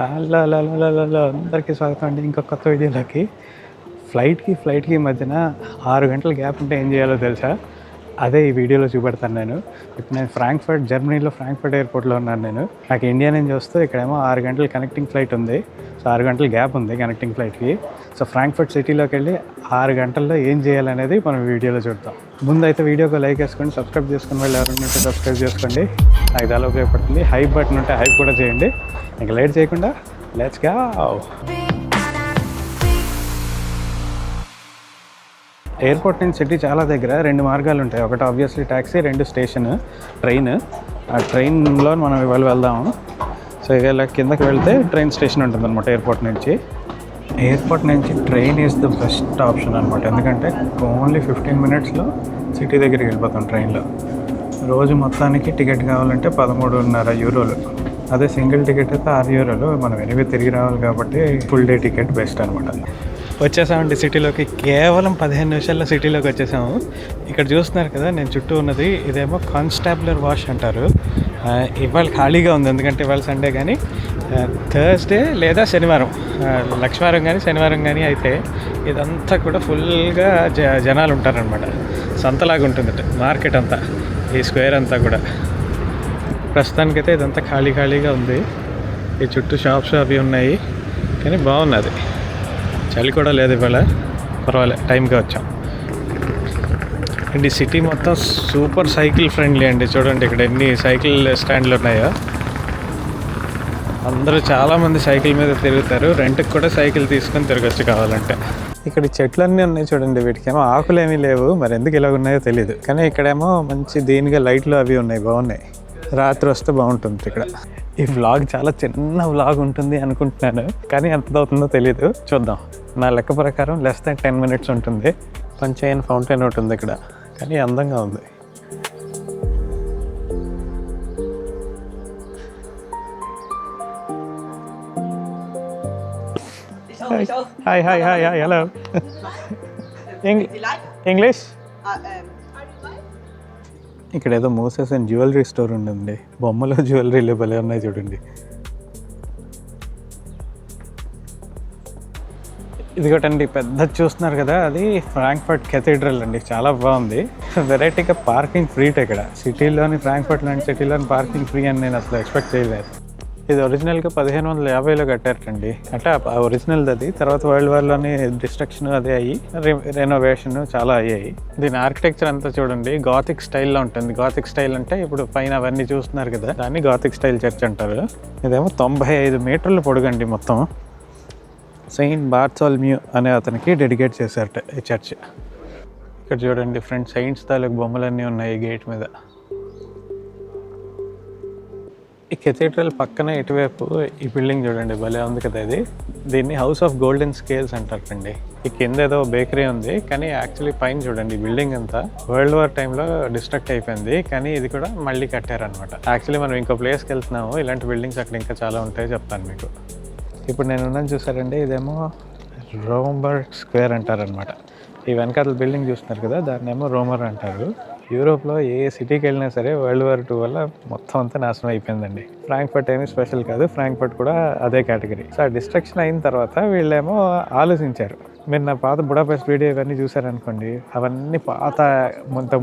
Hello hello hello hello అందరికీ స్వాగతం అండి ఇంకొక కొత్త వీడియోలోకి. ఫ్లైట్కి మధ్యన 6 గంటల గ్యాప్ ఉంటే ఏం చేయాలో తెలుసా? అదే ఈ వీడియోలో చూపెడతాను నేను. ఇప్పుడు నేను జర్మనీలో ఫ్రాంక్ఫర్ట్ ఎయిర్పోర్ట్లో ఉన్నాను నేను. నాకు ఇండియా నుంచి వస్తే ఇక్కడేమో 6 గంటల కనెక్టింగ్ ఫ్లైట్ ఉంది. సో 6 గంటల గ్యాప్ ఉంది కనెక్టింగ్ ఫ్లైట్కి. సో ఫ్రాంక్ఫర్ట్ సిటీలోకి వెళ్ళి 6 గంటల్లో ఏం చేయాలనేది మనం వీడియోలో చూద్దాం. ముందైతే వీడియోకి లైక్ వేసుకోండి, సబ్స్క్రైబ్ చేసుకుని వాళ్ళు ఎవరైనా ఉంటే సబ్స్క్రైబ్ చేసుకోండి, నాకు చాలా ఉపయోగపడుతుంది. హైప్ బటన్ ఉంటే హైప్ కూడా చేయండి. ఇంకా లేట్ చేయకుండా లెట్స్ గో. ఎయిర్పోర్ట్ నుంచి సిటీ చాలా దగ్గర 2 మార్గాలు ఉంటాయి. ఒకటి ఆబ్వియస్లీ ట్యాక్సీ, 2 స్టేషన్ ట్రైన్. ఆ ట్రైన్లో మనం ఇవాళ వెళ్దాము. సో ఇవాళ కిందకి వెళ్తే ట్రైన్ స్టేషన్ ఉంటుంది అనమాట ఎయిర్పోర్ట్ నుంచి. Train is the best option అనమాట. ఎందుకంటే ఓన్లీ 15 మినిట్స్లో సిటీ దగ్గరికి వెళ్ళిపోతాం ట్రైన్లో. రోజు మొత్తానికి టికెట్ కావాలంటే 13.5 యూరోలు. అదే సింగిల్ టికెట్ అయితే 6 యూరోలు. మనం ఎనివే తిరిగి రావాలి కాబట్టి ఫుల్ డే టికెట్ బెస్ట్ అనమాట. వచ్చేసామండి సిటీలోకి. కేవలం 15 నిమిషాల్లో సిటీలోకి వచ్చేసాము. ఇక్కడ చూస్తున్నారు కదా నేను చుట్టూ ఉన్నది, ఇదేమో కాన్స్టాబులర్ వాష్ అంటారు. ఇవాళ ఖాళీగా ఉంది ఎందుకంటే ఇవాళ సండే, కానీ థర్స్డే లేదా శనివారం, లక్షవారం కానీ శనివారం కానీ అయితే ఇదంతా కూడా ఫుల్గా జనాలు ఉంటారనమాట. సంతలాగా ఉంటుందట మార్కెట్ అంతా, ఈ స్క్వేర్ అంతా కూడా. ప్రస్తుతానికైతే ఇదంతా ఖాళీగా ఉంది. ఈ చుట్టూ షాప్స్ అవి ఉన్నాయి, కానీ బాగున్నది. చలి కూడా లేదు ఇవాళ, పర్వాలేదు, టైంకి వచ్చాం. అండ్ ఈ సిటీ మొత్తం సూపర్ సైకిల్ ఫ్రెండ్లీ అండి. చూడండి ఇక్కడ ఎన్ని సైకిల్ స్టాండ్లు ఉన్నాయో. అందరూ చాలామంది సైకిల్ మీద తిరుగుతారు. రెంట్కి కూడా సైకిల్ తీసుకొని తిరగచ్చు కావాలంటే. ఇక్కడ చెట్లన్నీ ఉన్నాయి చూడండి. వీటికేమో ఆకులు ఏమీ లేవు, మరి ఎందుకు ఇలా ఉన్నాయో తెలియదు. కానీ ఇక్కడేమో మంచి దీనిగా లైట్లు అవి ఉన్నాయి, బాగున్నాయి. రాత్రి వస్తే బాగుంటుంది ఇక్కడ. ఈ వ్లాగ్ చాలా చిన్న వ్లాగ్ ఉంటుంది అనుకుంటున్నాను, కానీ ఎంత అవుతుందో తెలియదు, చూద్దాం. నా లెక్క ప్రకారం లెస్ దాన్ 10 మినిట్స్ ఉంటుంది. పంచైన్ ఫౌంటైన్ ఒకటి ఉంది ఇక్కడ, కానీ అందంగా ఉంది. Hi hi hi hi hello. English. ఇక్కడ ఏదో మోసెస్ అండ్ జ్యువెలరీ స్టోర్ ఉందండి. బొమ్మలో జ్యువెలరీలు భలే ఉన్నాయి చూడండి. ఇదిగోటండి పెద్ద చూస్తున్నారు కదా, అది ఫ్రాంక్ఫర్ట్ కెథీడ్రల్ అండి. చాలా బాగుంది. వెరైటీగా పార్కింగ్ ఫ్రీ ఇక్కడ. సిటీలోని ఫ్రాంక్ఫర్ట్ లాంటి సిటీలోని పార్కింగ్ ఫ్రీ అని నేను అసలు ఎక్స్పెక్ట్ చేయలేదు. ఇది ఒరిజినల్గా 1550లో కట్టారటండి. అంటే ఒరిజినల్ది అది. తర్వాత వరల్డ్ వార్లోని డిస్ట్రక్షన్ అదే అయ్యి రెనోవేషన్ చాలా అయ్యాయి. దీని ఆర్కిటెక్చర్ అంతా చూడండి గాథిక్ స్టైల్లో ఉంటుంది. గాథిక్ స్టైల్ అంటే ఇప్పుడు పైన అవన్నీ చూస్తున్నారు కదా, దాన్ని గాథిక్ స్టైల్ చర్చ్ అంటారు. ఇదేమో 95 మీటర్ల పొడుగండి మొత్తం. సెయింట్ బార్థోల్మ్యూ అనే అతనికి డెడికేట్ చేశారట ఈ చర్చ్. ఇక్కడ చూడండి ఫ్రెండ్స్, సెయింట్స్ తాలూకు బొమ్మలన్నీ ఉన్నాయి గేట్ మీద. ఈ కెథీడ్రల్ పక్కన ఇటువైపు ఈ బిల్డింగ్ చూడండి, భలే ఉంది కదా ఇది. దీన్ని హౌస్ ఆఫ్ గోల్డెన్ స్కేల్స్ అంటారండి. ఈ కింద ఏదో బేకరీ ఉంది, కానీ యాక్చువల్లీ పైన చూడండి బిల్డింగ్ అంతా వరల్డ్ వార్ టైంలో డిస్ట్రక్ట్ అయిపోయింది, కానీ ఇది కూడా మళ్ళీ కట్టారనమాట. యాక్చువల్లీ మనం ఇంకో ప్లేస్కి వెళ్తున్నాము, ఇలాంటి బిల్డింగ్స్ అక్కడ ఇంకా చాలా ఉంటాయి, చెప్తాను మీకు. ఇప్పుడు నేను ఉన్నాను చూసారండి, ఇదేమో రోమర్బర్గ్ స్క్వేర్ అంటారనమాట. ఈ వెనకాల బిల్డింగ్ చూస్తున్నారు కదా, దాన్నేమో రోమర్ అంటారు. యూరోప్లో ఏ సిటీకి వెళ్ళినా సరే వరల్డ్ వార్ 2 వల్ల మొత్తం అంతా నాశనం అయిపోయిందండి. ఫ్రాంక్ఫర్ట్ ఏమీ స్పెషల్ కాదు, ఫ్రాంక్ఫర్ట్ కూడా అదే కేటగిరీ. సో ఆ డిస్ట్రక్షన్ అయిన తర్వాత వీళ్ళేమో ఆలోచించారు. మీరు నా పాత బుడాపెస్ట్ వీడియో ఇవన్నీ చూసారనుకోండి, అవన్నీ పాత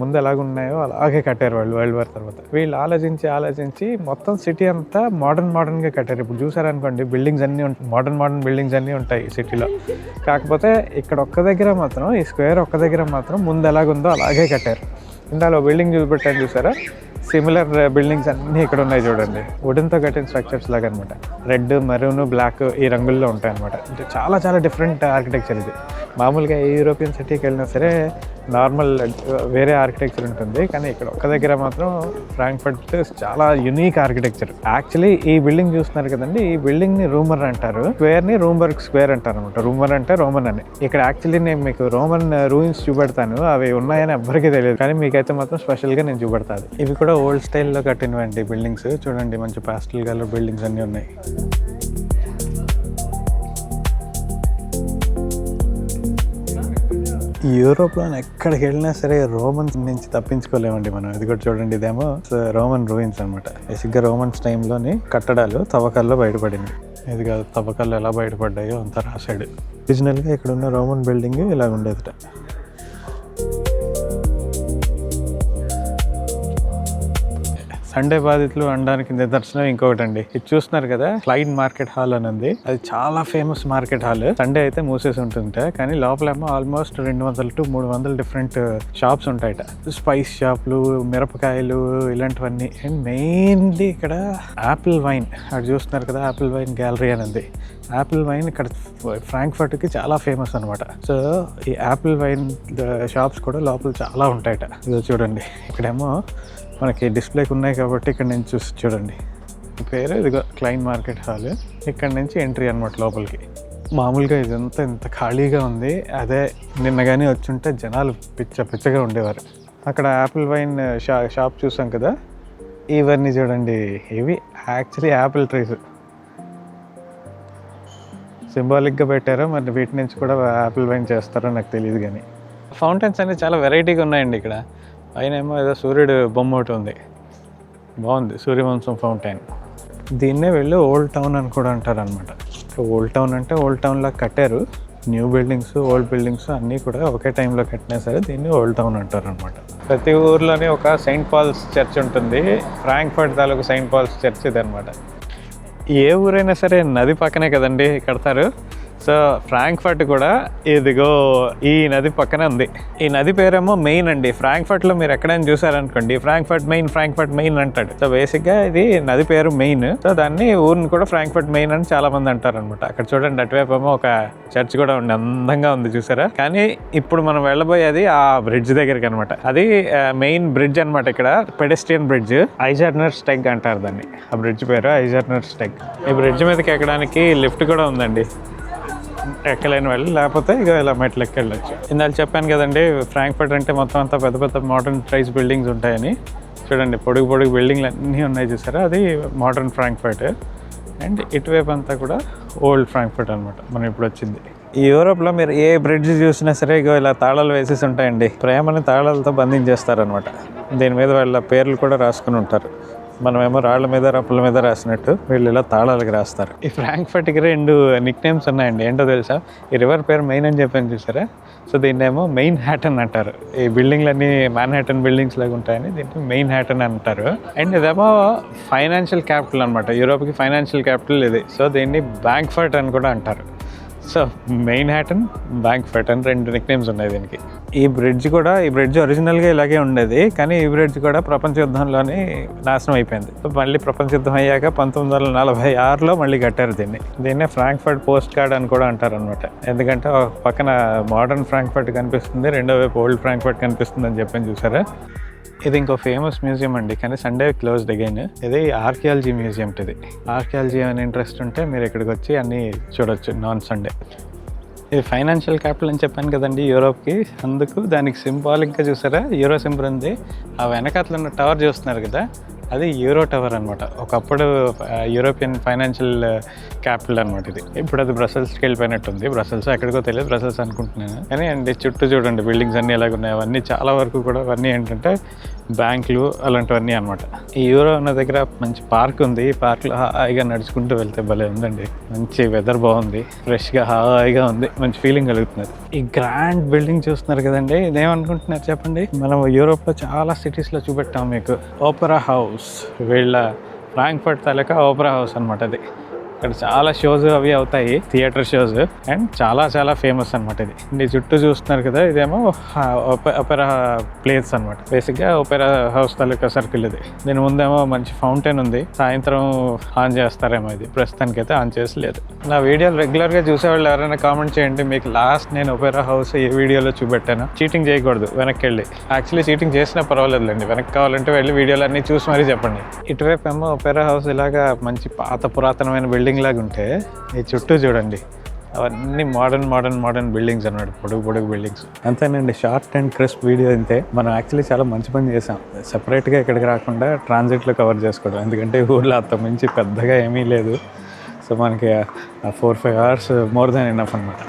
ముందు ఎలాగున్నాయో అలాగే కట్టారు వాళ్ళు వరల్డ్ వార్ తర్వాత. వీళ్ళు ఆలోచించి మొత్తం సిటీ అంతా మోడర్న్గా కట్టారు. ఇప్పుడు చూసారనుకోండి బిల్డింగ్స్ అన్నీ మోడర్న్ బిల్డింగ్స్ అన్నీ ఉంటాయి సిటీలో. కాకపోతే ఇక్కడ ఒక్క దగ్గర మాత్రం, ఈ స్క్వేర్ ఒక్క దగ్గర మాత్రం ముందు ఎలాగుందో అలాగే కట్టారు. ఇందులో బిల్డింగ్ చూపెట్టాను చూసారా, సిమిలర్ బిల్డింగ్స్ అన్నీ ఇక్కడ ఉన్నాయి చూడండి. వుడెన్తో కట్టిన స్ట్రక్చర్స్ లాగా అనమాట. రెడ్, మెరూన్, బ్లాక్ ఈ రంగుల్లో ఉంటాయి అనమాట. అంటే చాలా డిఫరెంట్ ఆర్కిటెక్చర్ ఇది. మామూలుగా ఏ యూరోపియన్ సిటీకి వెళ్ళినా సరే నార్మల్ వేరే ఆర్కిటెక్చర్ ఉంటుంది, కానీ ఇక్కడ ఒక్క దగ్గర మాత్రం ఫ్రాంక్ఫర్ట్ చాలా యునీక్ ఆర్కిటెక్చర్. యాక్చువల్లీ ఈ బిల్డింగ్ చూస్తున్నారు కదండి, ఈ బిల్డింగ్ని రూమర్ అంటారు, స్క్వేర్ని రూంబర్గ్ స్క్వేర్ అంటారు అనమాట. రూమర్ అంటే రోమన్ అని. ఇక్కడ యాక్చువల్లీ నేను మీకు రోమన్ రూయిన్స్ చూపెడతాను, అవి ఉన్నాయని ఎవ్వరికీ తెలియదు, కానీ మీకైతే మాత్రం స్పెషల్గా నేను చూపెడతాను. ఇవి కూడా ఓల్డ్ స్టైల్లో కట్టినవండి బిల్డింగ్స్. చూడండి మంచి పాస్టల్ కలర్ బిల్డింగ్స్ అన్నీ ఉన్నాయి. యూరోప్లో ఎక్కడికి వెళ్ళినా సరే రోమన్స్ నుంచి తప్పించుకోలేమండి మనం. ఇది కూడా చూడండి, ఇదేమో రోమన్ రూయిన్స్ అనమాట. బేసిక్గా రోమన్స్ టైంలోని కట్టడాలు తవ్వకాల్లో బయటపడింది. ఇది కాదు తవ్వకాలు ఎలా బయటపడ్డాయో అంతా రాశాడు. ఒరిజినల్గా ఇక్కడ ఉన్న రోమన్ బిల్డింగ్ ఇలా ఉండేదిట. సండే బాధితులు అనడానికి నిదర్శనం ఇంకొకటి అండి. ఇది చూస్తున్నారు కదా, క్లైన్ మార్కెట్ హాల్ అని ఉంది. అది చాలా ఫేమస్ మార్కెట్ హాల్. సండే అయితే మూసేసి ఉంటుంటే, కానీ లోపలేమో ఆల్మోస్ట్ 200 to 300 డిఫరెంట్ షాప్స్ ఉంటాయట. స్పైస్ షాప్లు, మిరపకాయలు, ఇలాంటివన్నీ. అండ్ మెయిన్లీ ఇక్కడ యాపిల్ వైన్, అక్కడ చూస్తున్నారు కదా, యాపిల్ వైన్ గ్యాలరీ అని ఉంది. యాపిల్ వైన్ ఇక్కడ ఫ్రాంక్ఫర్ట్కి చాలా ఫేమస్ అనమాట. సో ఈ యాపిల్ వైన్ షాప్స్ కూడా లోపల చాలా ఉంటాయట. ఇదో చూడండి, ఇక్కడేమో మనకి డిస్ప్లేకి ఉన్నాయి కాబట్టి ఇక్కడ నుంచి చూసి చూడండి. పేరు ఇదిగో క్లైన్ మార్కెట్ హాల్. ఇక్కడ నుంచి ఎంట్రీ అనమాట లోపలికి. మామూలుగా ఇదంతా ఇంత ఖాళీగా ఉంది. అదే నిన్న కానీ వచ్చుంటే జనాలు పిచ్చగా ఉండేవారు. అక్కడ యాపిల్ వైన్ షాప్ చూసాం కదా, ఇవన్నీ చూడండి, ఇవి యాక్చువల్లీ యాపిల్ ట్రీస్. సింబాలిక్గా పెట్టారో మరి వీటి నుంచి కూడా యాపిల్ వైన్ చేస్తారో నాకు తెలియదు. కానీ ఫౌంటైన్స్ అనేవి చాలా వెరైటీగా ఉన్నాయండి. ఇక్కడ పైన ఏమో ఏదో సూర్యుడు బొమ్మ ఒకటి ఉంది, బాగుంది, సూర్యవంశం ఫౌంటైన్. దీన్నే వెళ్ళి ఓల్డ్ టౌన్ అని కూడా అంటారు అనమాట. ఓల్డ్ టౌన్ అంటే ఓల్డ్ టౌన్లా కట్టారు. న్యూ బిల్డింగ్స్, ఓల్డ్ బిల్డింగ్స్ అన్నీ కూడా ఒకే టైంలో కట్టినా సరే దీన్ని ఓల్డ్ టౌన్ అంటారు అనమాట. ప్రతి ఊర్లోనే ఒక సెయింట్ పాల్స్ చర్చ్ ఉంటుంది. ఫ్రాంక్ఫర్ట్ తాలూకు సెయింట్ పాల్స్ చర్చ్ ఇది అనమాట. ఏ ఊరైనా సరే నది పక్కనే కదండి కడతారు. సో ఫ్రాంక్ఫర్ట్ కూడా ఇదిగో ఈ నది పక్కనే ఉంది. ఈ నది పేరేమో మెయిన్ అండి. ఫ్రాంక్ఫర్ట్లో మీరు ఎక్కడైనా చూసారనుకోండి, ఫ్రాంక్ఫర్ట్ మెయిన్ అంటాడు. సో బేసిక్గా ఇది నది పేరు మెయిన్. సో దాన్ని ఊరిని కూడా ఫ్రాంక్ఫర్ట్ మెయిన్ అని చాలా మంది అంటారు అనమాట. అక్కడ చూడండి, అటువైపు ఏమో ఒక చర్చ్ కూడా ఉంది, అందంగా ఉంది చూసారా. కానీ ఇప్పుడు మనం వెళ్ళబోయేది ఆ బ్రిడ్జ్ దగ్గరికి అనమాట. అది మెయిన్ బ్రిడ్జ్ అనమాట. ఇక్కడ పెడెస్ట్రియన్ బ్రిడ్జ్, ఐజర్నర్ స్టెగ్ అంటారు దాన్ని. ఆ బ్రిడ్జ్ పేరు ఐజర్నర్ స్టెగ్. ఈ బ్రిడ్జ్ మీదకి ఎక్కడానికి లిఫ్ట్ కూడా ఉందండి, ఎక్కలేని వాళ్ళు, లేకపోతే ఇక ఇలా మెట్లు ఎక్కెళ్ళచ్చు. ఇందాక చెప్పాను కదండి, ఫ్రాంక్ఫర్ట్ అంటే మొత్తం అంతా పెద్ద పెద్ద మోడర్న్ ట్రైస్ బిల్డింగ్స్ ఉంటాయని. చూడండి, పొడుగు బిల్డింగ్లు అన్నీ ఉన్నాయి చూసారా, అది మోడర్న్ ఫ్రాంక్ఫర్ట్. అండ్ ఇటువైపు అంతా కూడా ఓల్డ్ ఫ్రాంక్ఫర్ట్ అనమాట మనం ఇప్పుడు వచ్చింది. ఈ యూరోప్లో మీరు ఏ బ్రిడ్జ్ చూసినా సరే ఇగో ఇలా తాళాలు వేసేసి ఉంటాయండి. ప్రేమని తాళాలతో బంధించేస్తారనమాట. దీని మీద వాళ్ళ పేర్లు కూడా రాసుకుని ఉంటారు. మనమేమో రాళ్ల మీద, రప్పుల మీద రాసినట్టు వీళ్ళు ఇలా తాళాలకి రాస్తారు. ఈ ఫ్రాంక్ఫర్ట్కి 2 నిక్ నేమ్స్ ఉన్నాయండి. ఏంటో తెలుసా? ఈ రివర్ పేరు మెయిన్ అని చెప్పాను చూసారా, సో దీన్నేమో మెయిన్ హ్యాటన్ అంటారు. ఈ బిల్డింగ్లన్నీ మ్యాన్హాటన్ బిల్డింగ్స్ లాగా ఉంటాయని దీన్ని మెయిన్ హ్యాటన్ అంటారు. అండ్ ఇదేమో ఫైనాన్షియల్ క్యాపిటల్ అనమాట. యూరోప్కి ఫైనాన్షియల్ క్యాపిటల్ ఇది. సో దీన్ని ఫ్రాంక్ఫర్ట్ అని కూడా అంటారు. సో మెయిన్ హ్యాటన్, ఫ్రాంక్ఫర్ట్ అని 2 నిక్ నేమ్స్ ఉన్నాయి దీనికి. ఈ బ్రిడ్జ్ ఒరిజినల్గా ఇలాగే ఉండేది, కానీ ఈ బ్రిడ్జ్ కూడా ప్రపంచ యుద్ధంలోనే నాశనం అయిపోయింది. మళ్ళీ ప్రపంచ యుద్ధం అయ్యాక 1946లో మళ్ళీ కట్టారు దీన్నే ఫ్రాంక్ఫర్ట్ పోస్ట్ కార్డ్ అని కూడా అంటారు అనమాట. ఎందుకంటే ఒక పక్కన మోడర్న్ ఫ్రాంక్ఫర్ట్ కనిపిస్తుంది, రెండో వైపు ఓల్డ్ ఫ్రాంక్ఫర్ట్ కనిపిస్తుంది అని చెప్పని చూసారా. ఇది ఇంకో ఫేమస్ మ్యూజియం అండి, కానీ సండే క్లోజ్డ్ అగైన్. ఇది ఆర్కియాలజీ మ్యూజియం. ఇది ఆర్కియాలజీ అని ఇంట్రెస్ట్ ఉంటే మీరు ఇక్కడికి వచ్చి అన్నీ చూడొచ్చు నాన్ సండే. ఇది ఫైనాన్షియల్ క్యాపిటల్ అని చెప్పాను కదండి యూరోప్కి, అందుకు దానికి సింబాలిక్గా చూసారా యూరో సింబల్ ఉంది. ఆ వెనకాతలో ఉన్న టవర్ చూస్తున్నారు కదా, అది యూరో టవర్ అనమాట. ఒకప్పుడు యూరోపియన్ ఫైనాన్షియల్ క్యాపిటల్ అనమాట ఇది. ఇప్పుడు అది బ్రసెల్స్కి వెళ్ళిపోయినట్టుంది. బ్రసెల్స్ ఎక్కడికో తెలియదు, బ్రసెల్స్ అనుకుంటున్నాను. కానీ అండి చుట్టూ చూడండి బిల్డింగ్స్ అన్నీ ఎలాగున్నాయి. అవన్నీ చాలా వరకు కూడా అవన్నీ ఏంటంటే బ్యాంకులు అలాంటివన్నీ అనమాట. ఈ యూరో ఉన్న దగ్గర మంచి పార్క్ ఉంది. ఈ పార్క్లో హాయిగా నడుచుకుంటూ వెళ్తే భలే ఉందండి. మంచి వెదర్ బాగుంది, ఫ్రెష్గా హాయిగా ఉంది, మంచి ఫీలింగ్ కలుగుతున్నది. ఈ గ్రాండ్ బిల్డింగ్ చూస్తున్నారు కదండి, ఇదేమనుకుంటున్నారు చెప్పండి? మనం యూరోప్లో చాలా సిటీస్లో చూపెట్టాం మీకు. ఓపెరా హౌస్, వీళ్ళ ఫ్రాంక్ఫర్ట్ తాలూకా ఓపెరా హౌస్ అనమాట. అది ఇక్కడ చాలా షోస్ అవి అవుతాయి, థియేటర్ షోస్. అండ్ చాలా ఫేమస్ అనమాట ఇది. ఈ చుట్టూ చూస్తున్నారు కదా, ఇదేమో ఓపెరా ప్లేస్ అనమాట. బేసిక్గా ఓపెరా హౌస్ తాలూకా సర్కిల్ ఇది. దీని ముందేమో మంచి ఫౌంటైన్ ఉంది. సాయంత్రం ఆన్ చేస్తారేమో, ఇది ప్రస్తుతానికి అయితే ఆన్ చేసి లేదు. నా వీడియోలు రెగ్యులర్గా చూసేవాళ్ళు ఎవరైనా కామెంట్ చేయండి, మీకు లాస్ట్ నేను ఓపెరా హౌస్ ఏ వీడియోలో చూపెట్టాను. చీటింగ్ చేయకూడదు, వెనక్కి వెళ్ళి. యాక్చువల్లీ చీటింగ్ చేసినా పర్వాలేదులేండి, వెనక్కి కావాలంటే వెళ్ళి వీడియోలన్నీ చూసి మరీ చెప్పండి. ఇటువైపు ఏమో ఓపెరా హౌస్ ఇలాగా మంచి పురాతనమైన బిల్డింగ్ లాగా ఉంటే, ఈ చుట్టూ చూడండి అవన్నీ మోడర్న్ బిల్డింగ్స్ అన్నమాట. పొడుగు బిల్డింగ్స్. అంతేనండి, షార్ట్ అండ్ క్రిస్ప్ వీడియో అంతే. మనం యాక్చువల్లీ చాలా మంచి పని చేసాం, సెపరేట్గా ఇక్కడికి రాకుండా ట్రాన్సిట్లో కవర్ చేసుకోవడం. ఎందుకంటే ఊళ్ళో అంత మించి పెద్దగా ఏమీ లేదు. సో మనకి 4-5 hours మోర్ దాన్ ఎనఫ్ అనమాట.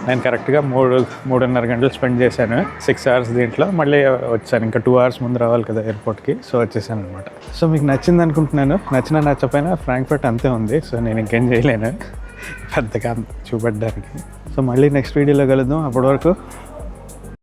నేను కరెక్ట్గా 3.5 గంటలు స్పెండ్ చేశాను, 6 అవర్స్ దీంట్లో. మళ్ళీ వచ్చాను, ఇంకా 2 అవర్స్ ముందు రావాలి కదా ఎయిర్పోర్ట్కి, సో వచ్చేసాను అనమాట. సో మీకు నచ్చింది అనుకుంటున్నాను. నచ్చపోయినా ఫ్రాంక్ఫర్ట్ అంతే ఉంది, సో నేను ఇంకేం చేయలేను పెద్దగా చూపెట్టడానికి. సో మళ్ళీ నెక్స్ట్ వీడియోలో కలుద్దాం. అప్పటి వరకు